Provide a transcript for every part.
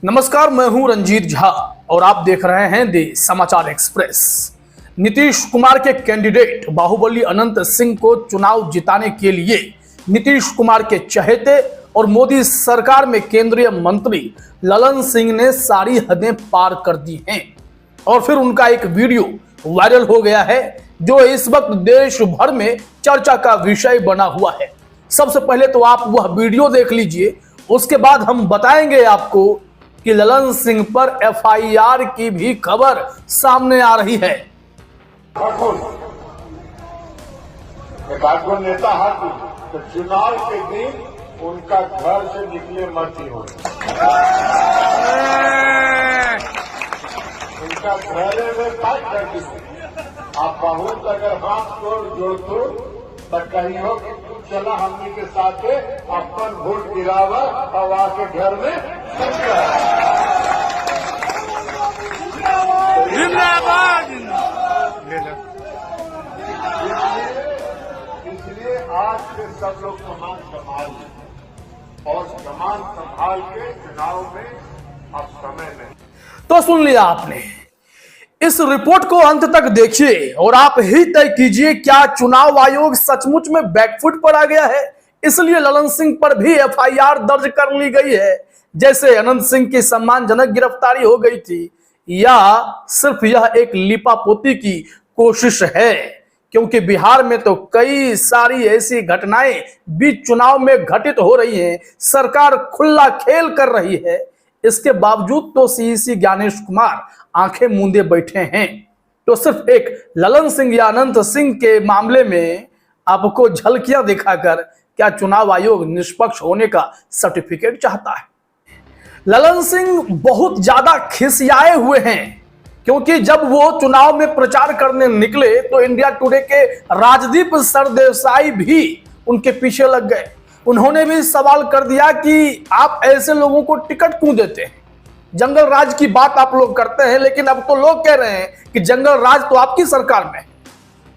नमस्कार, मैं हूं रंजीत झा और आप देख रहे हैं दी समाचार एक्सप्रेस। नीतीश कुमार के कैंडिडेट बाहुबली अनंत सिंह को चुनाव जिताने के लिए नीतीश कुमार के चहेते और मोदी सरकार में केंद्रीय मंत्री ललन सिंह ने सारी हदें पार कर दी हैं और फिर उनका एक वीडियो वायरल हो गया है जो इस वक्त देश भर में चर्चा का विषय बना हुआ है। सबसे पहले तो आप वह वीडियो देख लीजिए, उसके बाद हम बताएंगे आपको कि ललन सिंह पर एफआईआर की भी खबर सामने आ रही है। नेता तो चुनाव के दिन उनका घर से निकले मत ही हो, उनका घरे में टाइट कर दीजिए। आप बहुत अगर हाथ जोड़ तो कहीं हो कि तू चला हमने के साथ अपन वोट गिरावा और आके घर में जिंदाबाद। इसलिए आज से सब लोग कमान संभाल और कमान संभाल के चुनाव में अब समय नहीं। तो सुन लिया आपने, इस रिपोर्ट को अंत तक देखिए और आप ही तय कीजिए क्या चुनाव आयोग सचमुच में बैकफुट पर आ गया है, इसलिए ललन सिंह पर भी एफआईआर दर्ज कर ली गई है जैसे अनंत सिंह की सम्मानजनक गिरफ्तारी हो गई थी, या सिर्फ यह एक लिपापोती की कोशिश है। क्योंकि बिहार में तो कई सारी ऐसी घटनाएं बीच चुनाव में घटित हो रही हैं, सरकार खुला खेल कर रही है, इसके बावजूद तो सीईसी ज्ञानेश कुमार आंखें मूंदे बैठे हैं। तो सिर्फ एक ललन सिंह या अनंत सिंह के मामले में आपको झलकियां दिखाकर क्या चुनाव आयोग निष्पक्ष होने का सर्टिफिकेट चाहता है? ललन सिंह बहुत ज्यादा खिसियाए हुए हैं क्योंकि जब वो चुनाव में प्रचार करने निकले तो इंडिया टुडे के राजदीप सरदेसाई भी उनके पीछे लग गए। उन्होंने भी सवाल कर दिया कि आप ऐसे लोगों को टिकट क्यों देते हैं? जंगल राज की बात आप लोग करते हैं, लेकिन अब तो लोग कह रहे हैं कि जंगल राज तो आपकी सरकार में है।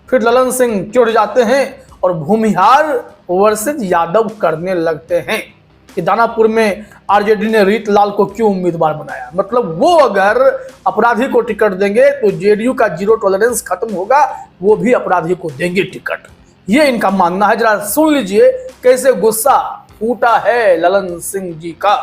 फिर ललन सिंह चिढ़ जाते हैं और भूमिहार वर्सेस यादव करने लगते हैं कि दानापुर में आरजेडी ने रीतलाल को क्यों उम्मीदवार बनाया। मतलब वो अगर अपराधी को टिकट देंगे तो जेडीयू का जीरो टॉलरेंस खत्म होगा, वो भी अपराधी को देंगे टिकट, ये इनका मानना है। जरा सुन लीजिए कैसे गुस्सा फूटा है ललन सिंह जी का।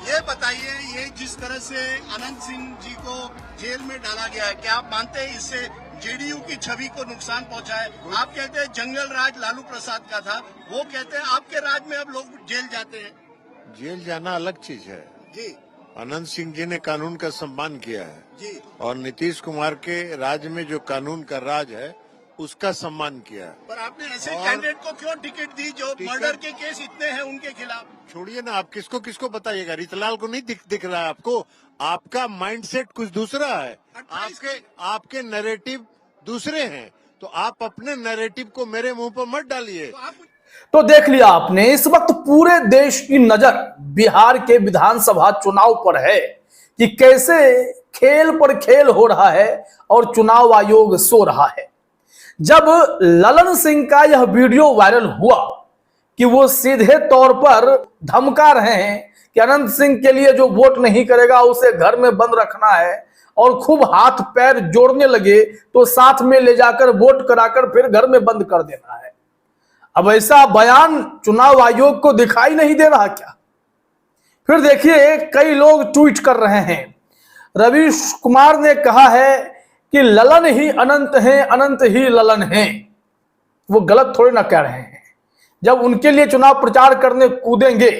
ये बताइए, ये जिस तरह से अनंत सिंह जी को जेल में डाला गया है, क्या आप मानते हैं इससे जेडीयू की छवि को नुकसान पहुंचा है? आप कहते हैं जंगल राज लालू प्रसाद का था, वो कहते हैं आपके राज में अब लोग जेल जाते हैं। जेल जाना अलग चीज है जी। अनंत सिंह जी ने कानून का सम्मान किया है जी। और नीतीश कुमार के राज में जो कानून का राज है उसका सम्मान किया है। पर आपने ऐसे कैंडिडेट को क्यों टिकट दी जो मर्डर के केस इतने हैं उनके खिलाफ? छोड़िए ना, आप किसको किसको बताइएगा? रीतलाल को नहीं दिख रहा है आपको? आपका माइंडसेट कुछ दूसरा है, आपके नैरेटिव दूसरे हैं, तो आप अपने नैरेटिव को मेरे मुंह पर मत डालिए। तो देख लिया आपने, इस वक्त पूरे देश की नजर बिहार के विधानसभा चुनाव पर है कि कैसे खेल पर खेल हो रहा है और चुनाव आयोग सो रहा है। जब ललन सिंह का यह वीडियो वायरल हुआ कि वो सीधे तौर पर धमका रहे हैं कि अनंत सिंह के लिए जो वोट नहीं करेगा उसे घर में बंद रखना है और खूब हाथ पैर जोड़ने लगे तो साथ में ले जाकर वोट कराकर फिर घर में बंद कर देना है। अब ऐसा बयान चुनाव आयोग को दिखाई नहीं दे रहा क्या? फिर देखिए कई लोग ट्वीट कर रहे हैं। रवीश कुमार ने कहा है कि ललन ही अनंत हैं, अनंत ही ललन हैं। वो गलत थोड़ी ना कह रहे हैं। जब उनके लिए चुनाव प्रचार करने कूदेंगे,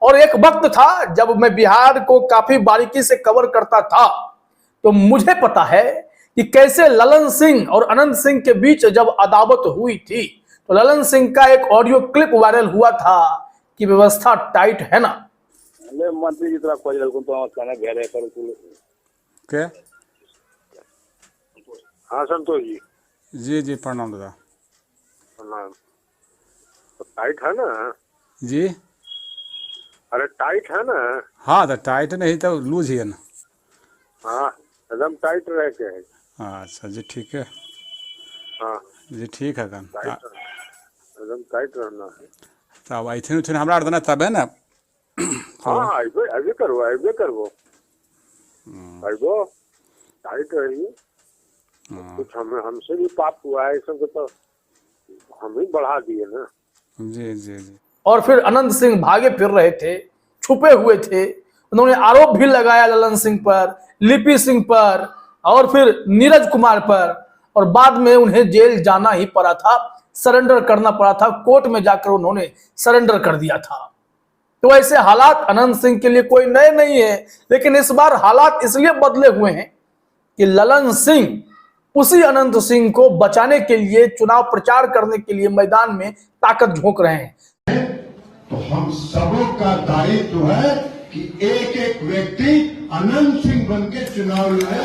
और एक वक्त था जब मैं बिहार को काफी बारीकी से कवर करता था तो मुझे पता है कि कैसे ललन सिंह और अनंत सिंह के बीच जब अदावत हुई थी तो ललन सिंह का एक ऑडियो क्लिप वायरल हुआ था कि व्यवस्था टाइट है ना। मंत्री जी तरह खोज तो घेरे कर क्या? हाँ संतोष जी। जी जी प्रणाम दादा। प्रणाम। तो टाइट है ना जी? अरे टाइट है ना? हाँ तो टाइट नहीं तो लूज ही है ना। हाँ एकदम टाइट रह के है। अच्छा जी ठीक है। हाँ जी ठीक है कन एकदम टाइट रहना है। तब ऐसे हमरा देना तब है ना हाँ अभी करबो टाइट रही। कुछ हमसे भी पाप हुआ है, सब तो हम ही बढ़ा दिए ना। जी जी जी। और फिर अनंत सिंह भागे फिर रहे थे, छुपे हुए थे। उन्होंने आरोप भी लगाया ललन सिंह पर, लिपि सिंह पर और फिर नीरज कुमार पर, और बाद में उन्हें जेल जाना ही पड़ा था, सरेंडर करना पड़ा था। कोर्ट में जाकर उन्होंने सरेंडर कर दिया था। तो ऐसे हालात अनंत सिंह के लिए कोई नए नहीं है, लेकिन इस बार हालात इसलिए बदले हुए हैं कि ललन सिंह उसी अनंत सिंह को बचाने के लिए, चुनाव प्रचार करने के लिए मैदान में ताकत झोंक रहे हैं। तो हम सबों का दायित्व है कि एक एक व्यक्ति अनंत सिंह बन के चुनाव लड़े।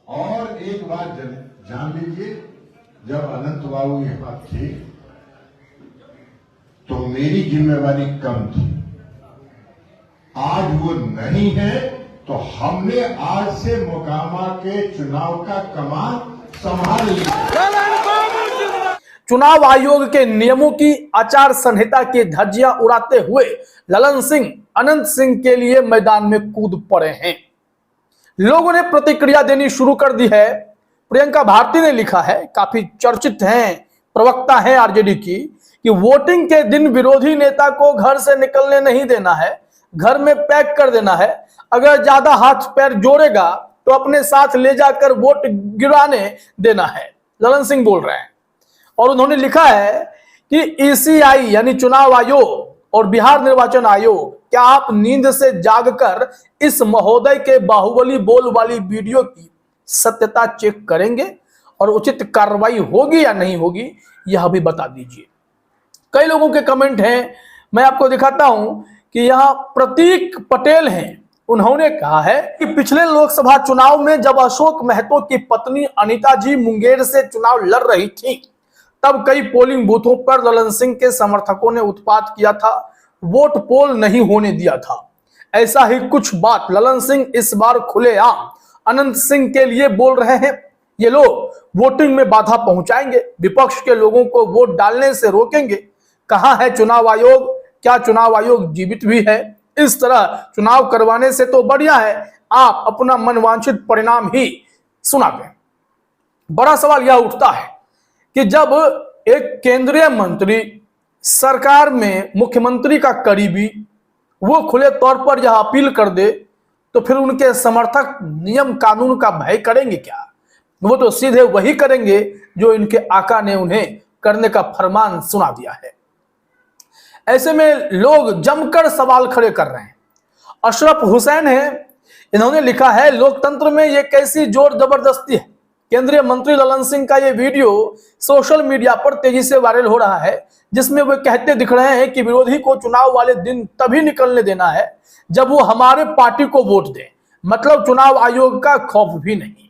और एक बात जान लीजिए, जब अनंत बाबू यहाँ थे तो मेरी जिम्मेवारी कम थी। आज वो नहीं है तो हमने आज से मोकामा के चुनाव का कमान संभाल लिया। चुनाव आयोग के नियमों की, आचार संहिता की धज्जियां उड़ाते हुए ललन सिंह अनंत सिंह के लिए मैदान में कूद पड़े हैं। लोगों ने प्रतिक्रिया देनी शुरू कर दी है। प्रियंका भारती ने लिखा है, काफी चर्चित हैं, प्रवक्ता हैं आरजेडी की, कि वोटिंग के दिन विरोधी नेता को घर से निकलने नहीं देना है, घर में पैक कर देना है। अगर ज्यादा हाथ पैर जोड़ेगा तो अपने साथ ले जाकर वोट गिराने देना है, ललन सिंह बोल रहे हैं। और उन्होंने लिखा है कि ईसीआई यानी चुनाव आयोग और बिहार निर्वाचन आयोग, क्या आप नींद से जागकर इस महोदय के बाहुबली बोल वाली वीडियो की सत्यता चेक करेंगे और उचित कार्रवाई होगी या नहीं होगी, यह भी बता दीजिए। कई लोगों के कमेंट हैं, मैं आपको दिखाता हूं कि यहां प्रतीक पटेल हैं। उन्होंने कहा है कि पिछले लोकसभा चुनाव में जब अशोक महतो की पत्नी अनीता जी मुंगेर से चुनाव लड़ रही थी, तब कई पोलिंग बूथों पर ललन सिंह के समर्थकों ने उत्पात किया था, वोट पोल नहीं होने दिया था। ऐसा ही कुछ बात ललन सिंह इस बार खुलेआम अनंत सिंह के लिए बोल रहे हैं। ये लोग वोटिंग में बाधा पहुंचाएंगे, विपक्ष के लोगों को वोट डालने से रोकेंगे। कहां है चुनाव आयोग? क्या चुनाव आयोग जीवित भी है? इस तरह चुनाव करवाने से तो बढ़िया है आप अपना मनवांछित परिणाम ही सुना दें। बड़ा सवाल यह उठता है कि जब एक केंद्रीय मंत्री, सरकार में मुख्यमंत्री का करीबी, वो खुले तौर पर यह अपील कर दे, तो फिर उनके समर्थक नियम कानून का भय करेंगे क्या? वो तो सीधे वही करेंगे जो इनके आका ने उन्हें करने का फरमान सुना दिया है। ऐसे में लोग जमकर सवाल खड़े कर रहे हैं। अशरफ हुसैन है, इन्होंने लिखा है, लोकतंत्र में ये कैसी जोर जबरदस्ती है। केंद्रीय मंत्री ललन सिंह का ये वीडियो सोशल मीडिया पर तेजी से वायरल हो रहा है, जिसमें वे कहते दिख रहे हैं कि विरोधी को चुनाव वाले दिन तभी निकलने देना है जब वो हमारे पार्टी को वोट दे, मतलब चुनाव आयोग का खौफ भी नहीं।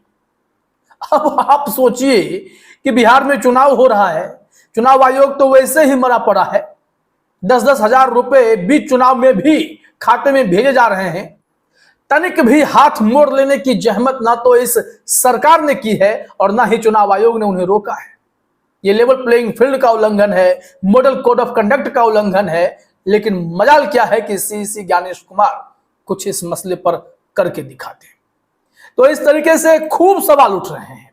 अब आप सोचिए कि बिहार में चुनाव हो रहा है, चुनाव आयोग तो वैसे ही मरा पड़ा है, 10-10 हजार रुपए बीच चुनाव में भी खाते में भेजे जा रहे हैं। तनिक भी हाथ मोड़ लेने की जहमत ना तो इस सरकार ने की है और ना ही चुनाव आयोग ने उन्हें रोका है। ये लेवल प्लेइंग फील्ड का उल्लंघन है, मॉडल कोड ऑफ कंडक्ट का उल्लंघन है। लेकिन मजाल क्या है कि सीसी ज्ञानेश कुमार कुछ इस मसले पर करके दिखाते हैं। तो इस तरीके से खूब सवाल उठ रहे हैं।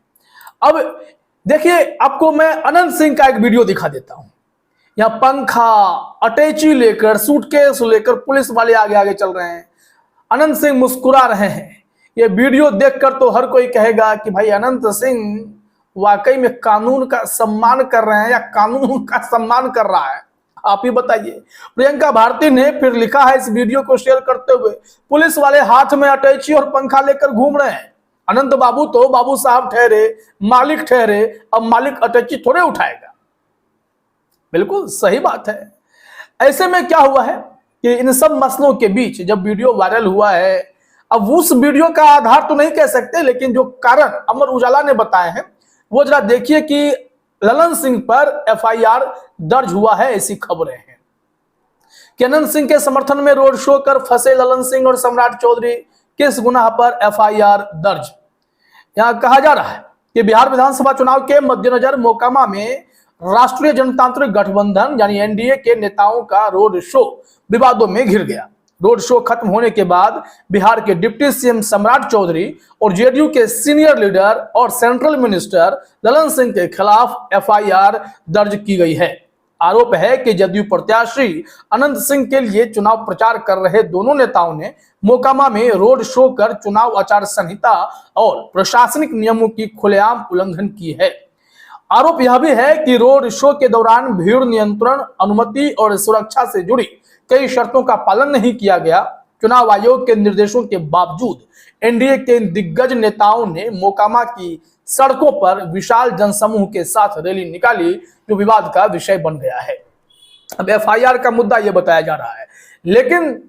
अब देखिए, आपको मैं अनंत सिंह का एक वीडियो दिखा देता हूं। यहाँ पंखा, अटैची लेकर, सूटकेस लेकर पुलिस वाले आगे आगे चल रहे हैं। अनंत सिंह मुस्कुरा रहे हैं। ये वीडियो देखकर तो हर कोई कहेगा कि भाई अनंत सिंह वाकई में कानून का सम्मान कर रहे हैं या कानून का सम्मान कर रहा है, आप ही बताइए। प्रियंका भारती ने फिर लिखा है इस वीडियो को शेयर करते हुए, पुलिस वाले हाथ में अटैची और पंखा लेकर घूम रहे हैं। अनंत बाबू तो बाबू साहब ठहरे, मालिक ठहरे, अब मालिक अटैची थोड़े उठाएगा। बिल्कुल सही बात है। ऐसे में क्या हुआ है कि इन सब मसलों के बीच जब वीडियो वायरल हुआ है, अब उस वीडियो का आधार तो नहीं कह सकते, लेकिन जो कारण अमर उजाला ने बताए हैं वो जरा देखिए कि ललन सिंह पर एफआईआर दर्ज हुआ है। ऐसी खबरें हैं कि अनंत सिंह के समर्थन में रोड शो कर फंसे ललन सिंह और सम्राट चौधरी, किस गुनाह पर एफआईआर दर्ज। यहां कहा जा रहा है कि बिहार विधानसभा चुनाव के मद्देनजर मोकामा में राष्ट्रीय जनतांत्रिक गठबंधन यानी एनडीए के नेताओं का रोड शो विवादों में घिर गया। रोड शो खत्म होने के बाद बिहार के डिप्टी सीएम सम्राट चौधरी और जेडीयू के सीनियर लीडर और सेंट्रल मिनिस्टर ललन सिंह के खिलाफ एफआईआर दर्ज की गई है। आरोप है कि जदयू प्रत्याशी अनंत सिंह के लिए चुनाव प्रचार कर रहे दोनों नेताओं ने मोकामा में रोड शो कर चुनाव आचार संहिता और प्रशासनिक नियमों की खुलेआम उल्लंघन की है। आरोप यह भी है कि रोड शो के दौरान भीड़ नियंत्रण, अनुमति और सुरक्षा से जुड़ी कई शर्तों का पालन नहीं किया गया। चुनाव आयोग के निर्देशों के बावजूद एनडीए के दिग्गज नेताओं ने मोकामा की सड़कों पर विशाल जनसमूह के साथ रैली निकाली, जो विवाद का विषय बन गया है। अब एफआईआर का मुद्दा यह बताया जा रहा है, लेकिन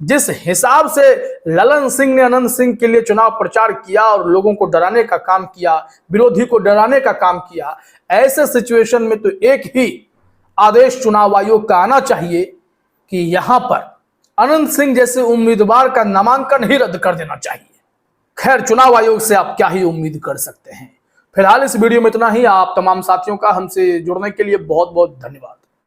जिस हिसाब से ललन सिंह ने अनंत सिंह के लिए चुनाव प्रचार किया और लोगों को डराने का काम किया, विरोधी को डराने का काम किया, ऐसे सिचुएशन में तो एक ही आदेश चुनाव आयोग का आना चाहिए कि यहां पर अनंत सिंह जैसे उम्मीदवार का नामांकन ही रद्द कर देना चाहिए। खैर, चुनाव आयोग से आप क्या ही उम्मीद कर सकते हैं। फिलहाल इस वीडियो में इतना ही। आप तमाम साथियों का हमसे जुड़ने के लिए बहुत बहुत धन्यवाद।